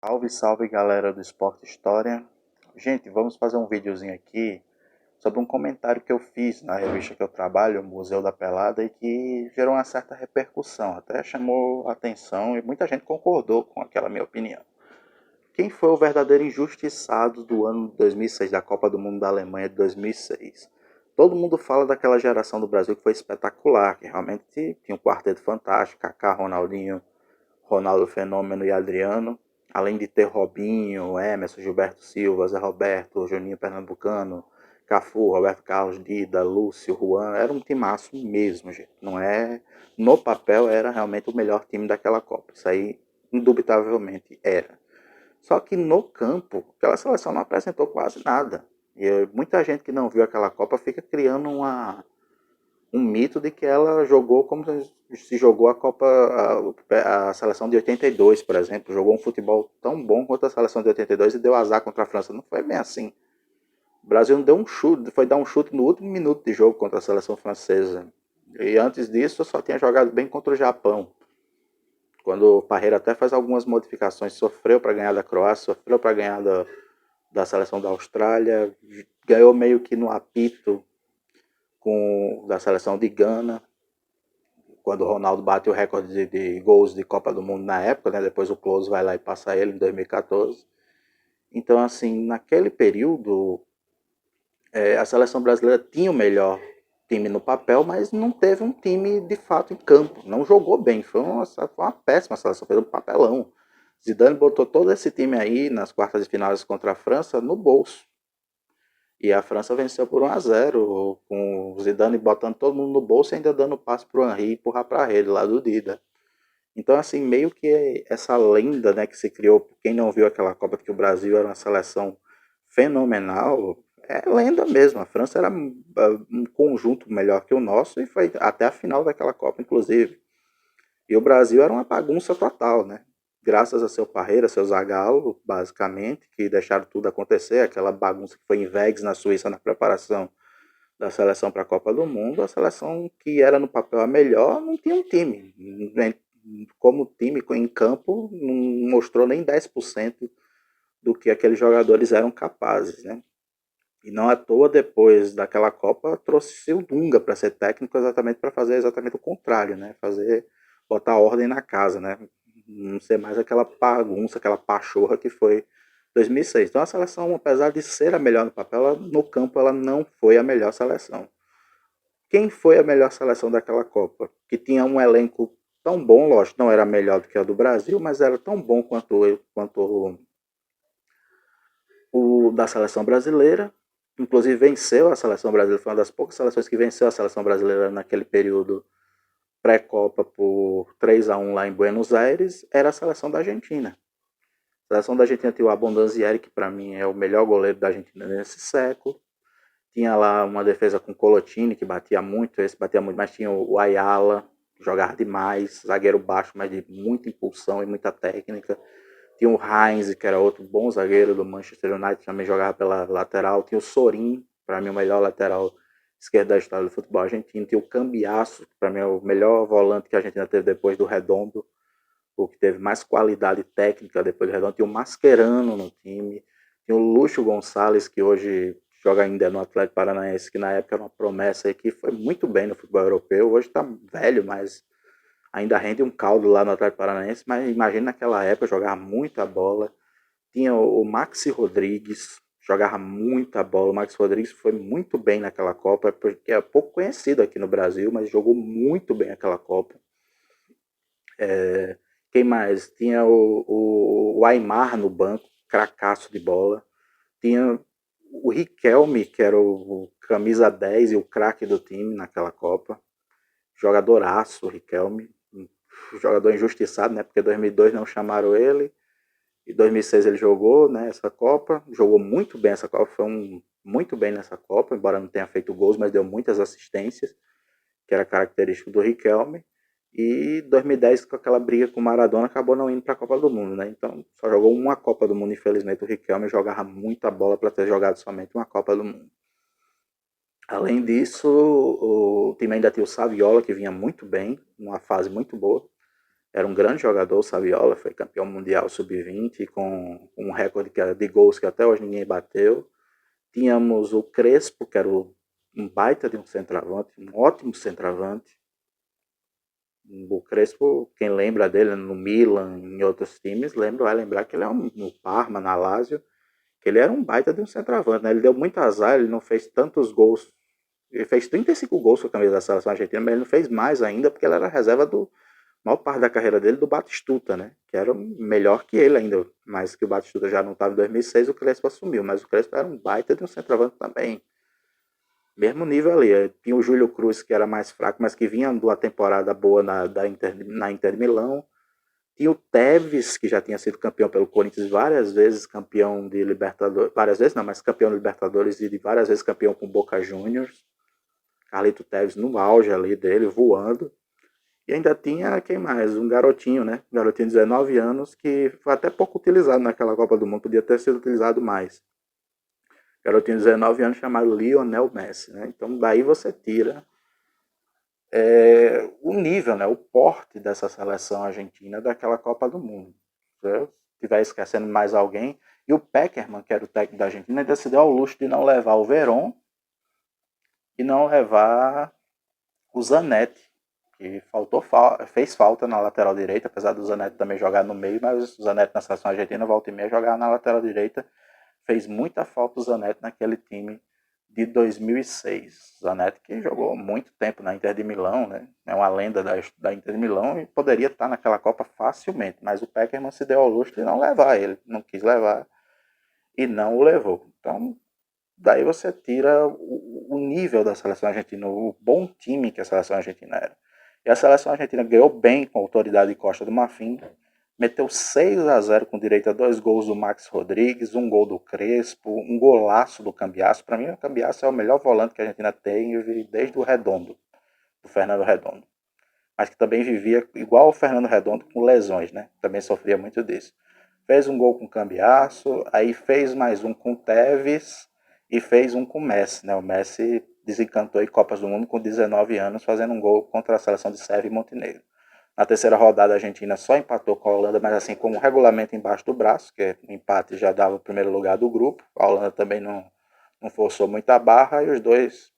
Salve, salve galera do Esporte História. Gente, vamos fazer um videozinho aqui sobre um comentário que eu fiz na revista que eu trabalho, o Museu da Pelada, e que gerou uma certa repercussão, até chamou atenção e muita gente concordou com aquela minha opinião. Quem foi o verdadeiro injustiçado do ano de 2006, da Copa do Mundo da Alemanha de 2006? Todo mundo fala daquela geração do Brasil que foi espetacular, que realmente tinha um quarteto fantástico, Kaká, Ronaldinho, Ronaldo Fenômeno e Adriano, além de ter Robinho, Emerson, Gilberto Silva, Zé Roberto, Juninho Pernambucano, Cafu, Roberto Carlos, Dida, Lúcio, Juan, era um timaço mesmo, gente. Não é, no papel era realmente o melhor time daquela Copa. Isso aí indubitavelmente era. Só que no campo, aquela seleção não apresentou quase nada. E muita gente que não viu aquela Copa fica criando um mito de que ela jogou como se jogou a Copa, a seleção de 82, por exemplo, jogou um futebol tão bom quanto a seleção de 82 e deu azar contra a França. Não foi bem assim. O Brasil não deu um chute, foi dar um chute no último minuto de jogo contra a seleção francesa. E antes disso, só tinha jogado bem contra o Japão. Quando o Parreira até faz algumas modificações, sofreu para ganhar da Croácia, sofreu para ganhar da seleção da Austrália, ganhou meio que no apito da seleção de Gana, quando o Ronaldo bate o recorde de gols de Copa do Mundo na época, né? Depois o Close vai lá e passa ele em 2014. Então, assim, naquele período, a seleção brasileira tinha o melhor time no papel, mas não teve um time de fato em campo. Não jogou bem, foi uma péssima seleção, fez um papelão. Zidane botou todo esse time aí nas quartas de finais contra a França no bolso. E a França venceu por 1-0, com o Zidane botando todo mundo no bolso e ainda dando passe pro Henry empurrar para a rede lá do Dida. Então, assim, meio que essa lenda, né, que se criou, por quem não viu aquela Copa, de que o Brasil era uma seleção fenomenal, é lenda mesmo. A França era um conjunto melhor que o nosso e foi até a final daquela Copa, inclusive. E o Brasil era uma bagunça total, né? Graças a seu Parreira, seu Zagallo, basicamente, que deixaram tudo acontecer, aquela bagunça que foi em Vegas, na Suíça, na preparação da seleção para a Copa do Mundo, a seleção que era no papel a melhor não tinha um time. Como time em campo, não mostrou nem 10% do que aqueles jogadores eram capazes, né? E não à toa, depois daquela Copa, trouxe o Dunga para ser técnico exatamente para fazer exatamente o contrário, né? Botar ordem na casa, né? Não ser mais aquela bagunça, aquela pachorra que foi 2006. Então a seleção, apesar de ser a melhor no papel, no campo ela não foi a melhor seleção. Quem foi a melhor seleção daquela Copa? Que tinha um elenco tão bom, lógico, não era melhor do que a do Brasil, mas era tão bom quanto o da seleção brasileira. Inclusive venceu a seleção brasileira, foi uma das poucas seleções que venceu a seleção brasileira naquele período pré-Copa por 3-1 lá em Buenos Aires, era a seleção da Argentina. A seleção da Argentina tinha o Abondanzieri, que para mim é o melhor goleiro da Argentina nesse século. Tinha lá uma defesa com Colotini, que batia muito, esse batia muito, mas tinha o Ayala, que jogava demais, zagueiro baixo, mas de muita impulsão e muita técnica. Tinha o Heinz, que era outro bom zagueiro do Manchester United, também jogava pela lateral. Tinha o Sorin, para mim o melhor lateral esquerdo da história do futebol argentino. Tinha o Cambiasso, que para mim é o melhor volante que a Argentina teve depois do Redondo, o que teve mais qualidade técnica depois do Redondo. Tinha o Mascherano no time. Tinha o Lúcio Gonçalves, que hoje joga ainda no Atlético Paranaense, que na época era uma promessa e que foi muito bem no futebol europeu. Hoje está velho, mas ainda rende um caldo lá no Atlético Paranaense. Mas imagina naquela época, jogava muita bola. Tinha o Maxi Rodrigues, jogava muita bola. O Maxi Rodrigues foi muito bem naquela Copa, porque é pouco conhecido aqui no Brasil, mas jogou muito bem aquela Copa. Quem mais? Tinha o Aimar no banco, cracaço de bola. Tinha o Riquelme, que era o camisa 10 e o craque do time naquela Copa. Jogadoraço, o Riquelme. Jogador injustiçado, né? Porque em 2002 não chamaram ele. Em 2006 ele jogou, né, essa Copa. Jogou muito bem essa Copa. Muito bem nessa Copa, embora não tenha feito gols, mas deu muitas assistências, que era característico do Riquelme. E 2010, com aquela briga com o Maradona, acabou não indo para a Copa do Mundo, né? Então só jogou uma Copa do Mundo, infelizmente. O Riquelme jogava muita bola para ter jogado somente uma Copa do Mundo. Além disso, o time ainda tinha o Saviola, que vinha muito bem, numa fase muito boa. Era um grande jogador, o Saviola, foi campeão mundial sub-20 com um recorde de gols que até hoje ninguém bateu. Tínhamos o Crespo, que era um baita de um centroavante, um ótimo centroavante. O Crespo, quem lembra dele no Milan, em outros times, vai lembrar que ele é no Parma, na Lazio, que ele era um baita de um centroavante, né? Ele deu muito azar, ele não fez tantos gols. Ele fez 35 gols com a camisa da seleção argentina, mas ele não fez mais ainda, porque ele era reserva do maior parte da carreira dele do Batistuta, né? Que era melhor que ele ainda, mas que o Batistuta já não estava em 2006, o Crespo assumiu, mas o Crespo era um baita de um centroavante também. Mesmo nível ali, tinha o Júlio Cruz, que era mais fraco, mas que vinha de uma temporada boa na Inter de Milão. Tinha o Tevez, que já tinha sido campeão pelo Corinthians várias vezes, campeão de Libertadores, várias vezes não, mas campeão de Libertadores e de várias vezes campeão com Boca Juniors. Carlito Tevez no auge ali dele, voando. E ainda tinha, quem mais? Um garotinho, né? Um garotinho de 19 anos, que foi até pouco utilizado naquela Copa do Mundo, podia ter sido utilizado mais. Garotinho de 19 anos chamado Lionel Messi, né? Então daí você tira o nível, né? O porte dessa seleção argentina daquela Copa do Mundo. Se eu estiver esquecendo mais alguém, e o Peckerman, que era o técnico da Argentina, ainda se deu ao luxo de não levar o Verón e não levar o Zanetti, que fez falta na lateral direita, apesar do Zanetti também jogar no meio, mas o Zanetti na seleção argentina volta e meia jogar na lateral direita. Fez muita falta o Zanetti naquele time de 2006. Zanetti que jogou muito tempo na Inter de Milão, né? É uma lenda da Inter de Milão e poderia estar naquela Copa facilmente, mas o Peckerman se deu ao luxo de não levar ele, não quis levar e não o levou. Então, daí você tira o nível da seleção argentina, o bom time que a seleção argentina era. E a seleção argentina ganhou bem com a autoridade de Costa do Marfim, meteu 6-0 com direito a 2 gols do Max Rodrigues, um gol do Crespo, um golaço do Cambiasso. Para mim, o Cambiasso é o melhor volante que a Argentina tem desde o Redondo, do Fernando Redondo. Mas que também vivia igual o Fernando Redondo com lesões, né? Também sofria muito disso. Fez um gol com o Cambiasso, aí fez mais um com o Tevez e fez um com o Messi, né? O Messi desencantou em Copas do Mundo com 19 anos, fazendo um gol contra a seleção de Sérvia e Montenegro. Na terceira rodada, a Argentina só empatou com a Holanda, mas assim, com um regulamento embaixo do braço, que o empate já dava o primeiro lugar do grupo. A Holanda também não forçou muita barra e os dois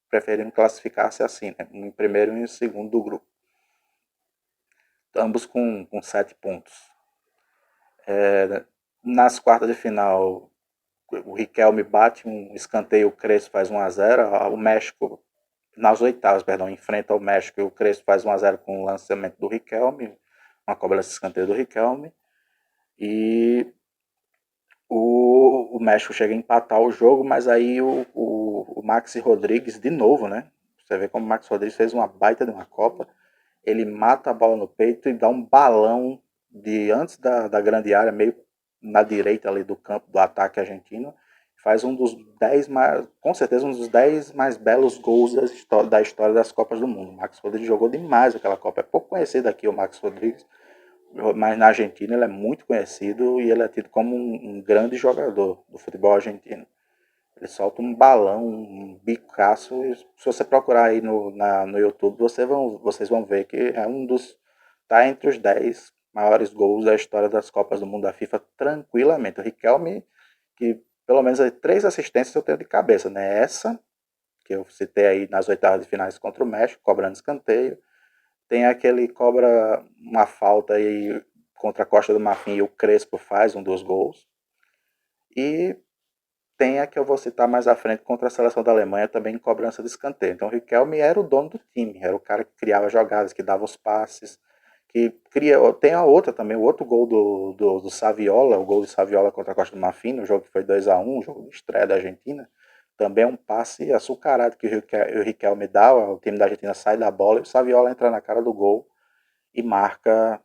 preferiram classificar-se assim, né? Um em primeiro e um em segundo do grupo. Ambos com 7 pontos. Nas quartas de final, o Riquelme bate um escanteio, o Crespo faz 1-0. O México, nas oitavas, perdão, enfrenta o México e o Crespo faz 1-0 com o lançamento do Riquelme, uma cobrança de escanteio do Riquelme. E o México chega a empatar o jogo, mas aí o Maxi Rodrigues, de novo, né? Você vê como o Maxi Rodrigues fez uma baita de uma Copa. Ele mata a bola no peito e dá um balão de antes da grande área, meio na direita ali do campo do ataque argentino. Faz um dos 10 mais, com certeza um dos 10 mais belos gols da história das Copas do Mundo. O Max Rodrigues jogou demais aquela Copa. É pouco conhecido aqui o Max Rodrigues, mas na Argentina ele é muito conhecido e ele é tido como um grande jogador do futebol argentino. Ele solta um balão, um bicaço. E se você procurar aí no YouTube, vocês vão ver que é um dos. Tá entre os 10 maiores gols da história das Copas do Mundo da FIFA, tranquilamente. O Riquelme, que pelo menos 3 assistências eu tenho de cabeça, né? Essa, que eu citei aí nas oitavas de finais contra o México, cobrando escanteio. Tem aquele cobra uma falta aí contra a Costa do Marfim e o Crespo faz um dos gols. E tem a que eu vou citar mais à frente contra a seleção da Alemanha, também em cobrança de escanteio. Então o Riquelme era o dono do time, era o cara que criava jogadas, que dava os passes, que cria. Tem a outra também, o outro gol do Saviola, o gol do Saviola contra a Costa do Marfim, no jogo que foi 2-1, o jogo de estreia da Argentina. Também é um passe açucarado que o Riquelme dá, o time da Argentina sai da bola e o Saviola entra na cara do gol e marca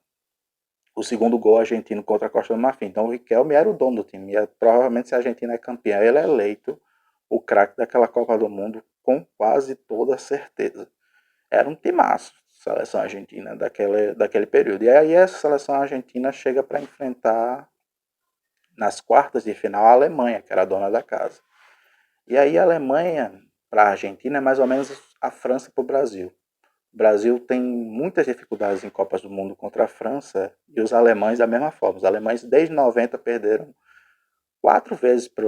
o segundo gol argentino contra a Costa do Marfim. Então o Riquelme era o dono do time. E provavelmente se a Argentina é campeã, ele é eleito o craque daquela Copa do Mundo com quase toda certeza. Era um timaço a seleção argentina daquele período. E aí a seleção argentina chega para enfrentar nas quartas de final a Alemanha, que era a dona da casa. E aí a Alemanha para a Argentina é mais ou menos a França para o Brasil. O Brasil tem muitas dificuldades em Copas do Mundo contra a França e os alemães da mesma forma. Os alemães desde 90 perderam 4 vezes para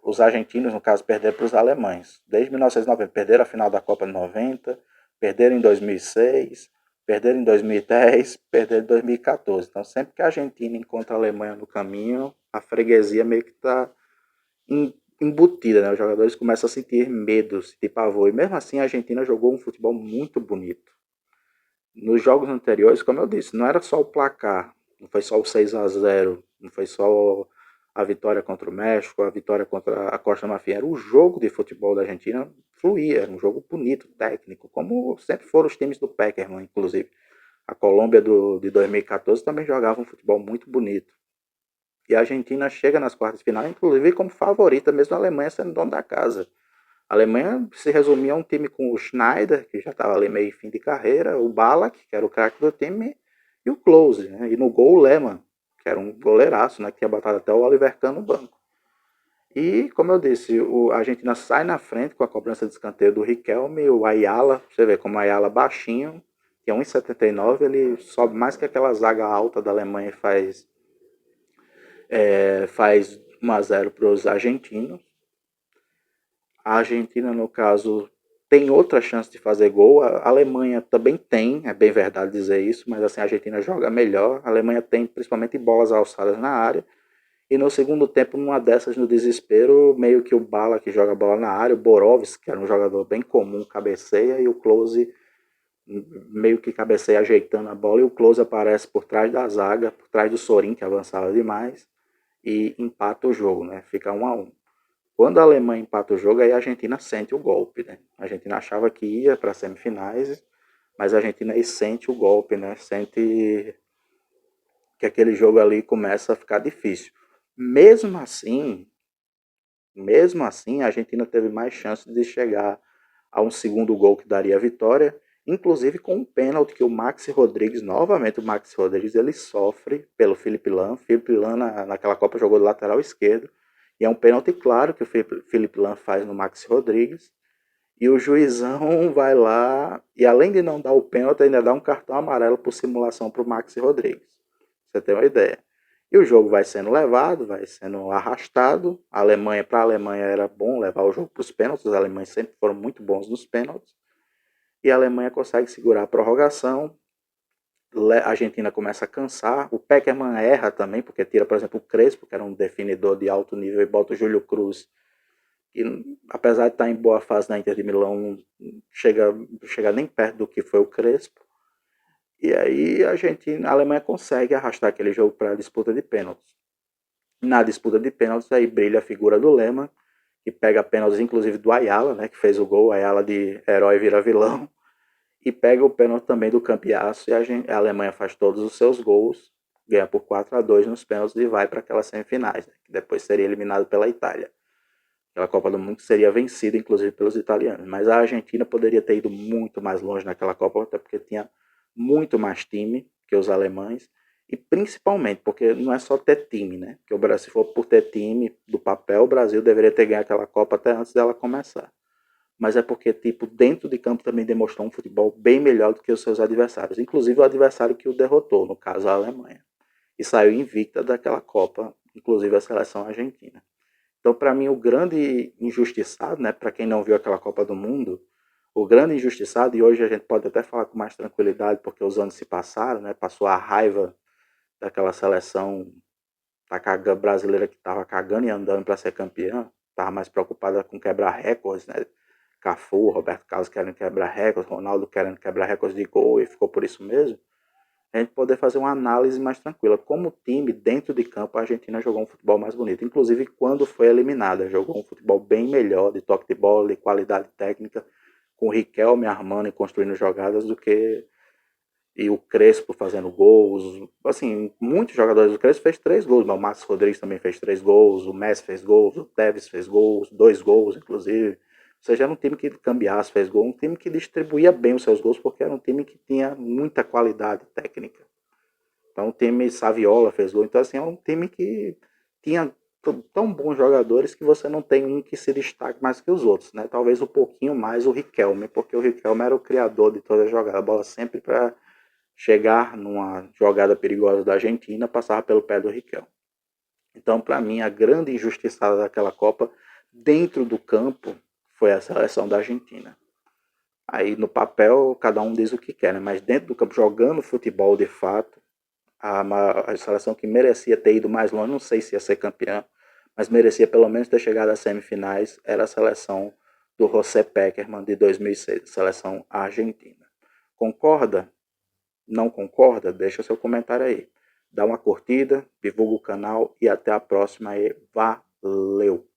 os argentinos, no caso, perderam para os alemães. Desde 1990, perderam a final da Copa de 90, perderam em 2006, perderam em 2010, perderam em 2014. Então, sempre que a Argentina encontra a Alemanha no caminho, a freguesia meio que está embutida, né? Os jogadores começam a sentir medo, sentir pavor. E mesmo assim, a Argentina jogou um futebol muito bonito. Nos jogos anteriores, como eu disse, não era só o placar, não foi só o 6-0, não foi só a vitória contra o México, a vitória contra a Costa Marfim, era o jogo de futebol da Argentina fluía, era um jogo bonito, técnico, como sempre foram os times do Peckerman, inclusive. A Colômbia de 2014 também jogava um futebol muito bonito. E a Argentina chega nas quartas de final, inclusive como favorita, mesmo a Alemanha sendo dono da casa. A Alemanha se resumia a um time com o Schneider, que já estava ali meio fim de carreira, o Ballack, que era o craque do time, e o Klose, né? E no gol o Lehmann, que era um goleiraço, né? Que tinha botado até o Oliver Kahn no banco. E, como eu disse, a Argentina sai na frente com a cobrança de escanteio do Riquelme, o Ayala, você vê como o Ayala baixinho, que é 1,79, ele sobe mais que aquela zaga alta da Alemanha e faz 1-0 para os argentinos. A Argentina, no caso, tem outra chance de fazer gol. A Alemanha também tem, é bem verdade dizer isso, mas assim, a Argentina joga melhor. A Alemanha tem principalmente bolas alçadas na área. E no segundo tempo, numa dessas, no desespero, meio que o Bala que joga a bola na área, o Borovski, que era um jogador bem comum, cabeceia, e o Klose meio que cabeceia ajeitando a bola, e o Klose aparece por trás da zaga, por trás do Sorin, que avançava demais, e empata o jogo, né? Fica 1-1. Quando a Alemanha empata o jogo, aí a Argentina sente o golpe, né? A Argentina achava que ia para as semifinais, mas a Argentina aí sente o golpe, né? Sente que aquele jogo ali começa a ficar difícil. Mesmo assim, mesmo assim, a Argentina teve mais chance de chegar a um segundo gol que daria a vitória, inclusive com um pênalti que o Maxi Rodrigues, novamente o Maxi Rodrigues, ele sofre pelo Felipe Lan. Felipe Lan naquela Copa jogou do lateral esquerdo, e é um pênalti claro que o Felipe Lan faz no Maxi Rodrigues, e o juizão vai lá, e além de não dar o pênalti, ainda dá um cartão amarelo por simulação para o Maxi Rodrigues. Você tem uma ideia. E o jogo vai sendo levado, vai sendo arrastado. Para a Alemanha era bom levar o jogo para os pênaltis, os alemães sempre foram muito bons nos pênaltis. E a Alemanha consegue segurar a prorrogação. A Argentina começa a cansar. O Peckerman erra também, porque tira, por exemplo, o Crespo, que era um definidor de alto nível, e bota o Júlio Cruz, que apesar de estar em boa fase na Inter de Milão, chega nem perto do que foi o Crespo. E aí a Alemanha consegue arrastar aquele jogo para a disputa de pênaltis. Na disputa de pênaltis aí brilha a figura do Lehmann, que pega pênaltis inclusive do Ayala, né, que fez o gol, Ayala de herói vira vilão, e pega o pênalti também do Cambiasso, e a Alemanha faz todos os seus gols, ganha por 4-2 nos pênaltis e vai para aquelas semifinais, né, que depois seria eliminado pela Itália. Aquela Copa do Mundo seria vencida, inclusive, pelos italianos. Mas a Argentina poderia ter ido muito mais longe naquela Copa, até porque tinha muito mais time que os alemães. E principalmente porque não é só ter time, né? Porque o Brasil, se for por ter time do papel, o Brasil deveria ter ganho aquela Copa até antes dela começar. Mas é porque, tipo, dentro de campo também demonstrou um futebol bem melhor do que os seus adversários. Inclusive o adversário que o derrotou, no caso a Alemanha. E saiu invicta daquela Copa, inclusive a seleção argentina. Então, para mim, o grande injustiçado, né, para quem não viu aquela Copa do Mundo, o grande injustiçado, e hoje a gente pode até falar com mais tranquilidade, porque os anos se passaram, né, passou a raiva daquela seleção brasileira que estava cagando e andando para ser campeã, estava mais preocupada com quebrar recordes, né, Cafu, Roberto Carlos querendo quebrar recordes, Ronaldo querendo quebrar recordes de gol, e ficou por isso mesmo. A gente poder fazer uma análise mais tranquila. Como time, dentro de campo, a Argentina jogou um futebol mais bonito. Inclusive, quando foi eliminada, jogou um futebol bem melhor, de toque de bola, de qualidade técnica, com o Riquelme armando e construindo jogadas, do que e o Crespo fazendo gols. Assim, muitos jogadores do Crespo fez 3 gols, mas o Márcio Rodrigues também fez 3 gols, o Messi fez gols, o Tevez fez gols, 2 gols, inclusive. Ou seja, era um time que cambiasse, fez gol, um time que distribuía bem os seus gols, porque era um time que tinha muita qualidade técnica. Então o time Saviola fez gol. Então, assim, é um time que tinha tão bons jogadores que você não tem um que se destaque mais que os outros, né? Talvez um pouquinho mais o Riquelme, porque o Riquelme era o criador de toda a jogada. A bola sempre para chegar numa jogada perigosa da Argentina passava pelo pé do Riquelme. Então, para mim, a grande injustiçada daquela Copa, dentro do campo, foi a seleção da Argentina. Aí, no papel, cada um diz o que quer, né? Mas dentro do campo, jogando futebol de fato, a seleção que merecia ter ido mais longe, não sei se ia ser campeã, mas merecia pelo menos ter chegado às semifinais, era a seleção do José Pekerman de 2006, seleção argentina. Concorda? Não concorda? Deixa seu comentário aí. Dá uma curtida, divulga o canal e até a próxima aí. Valeu!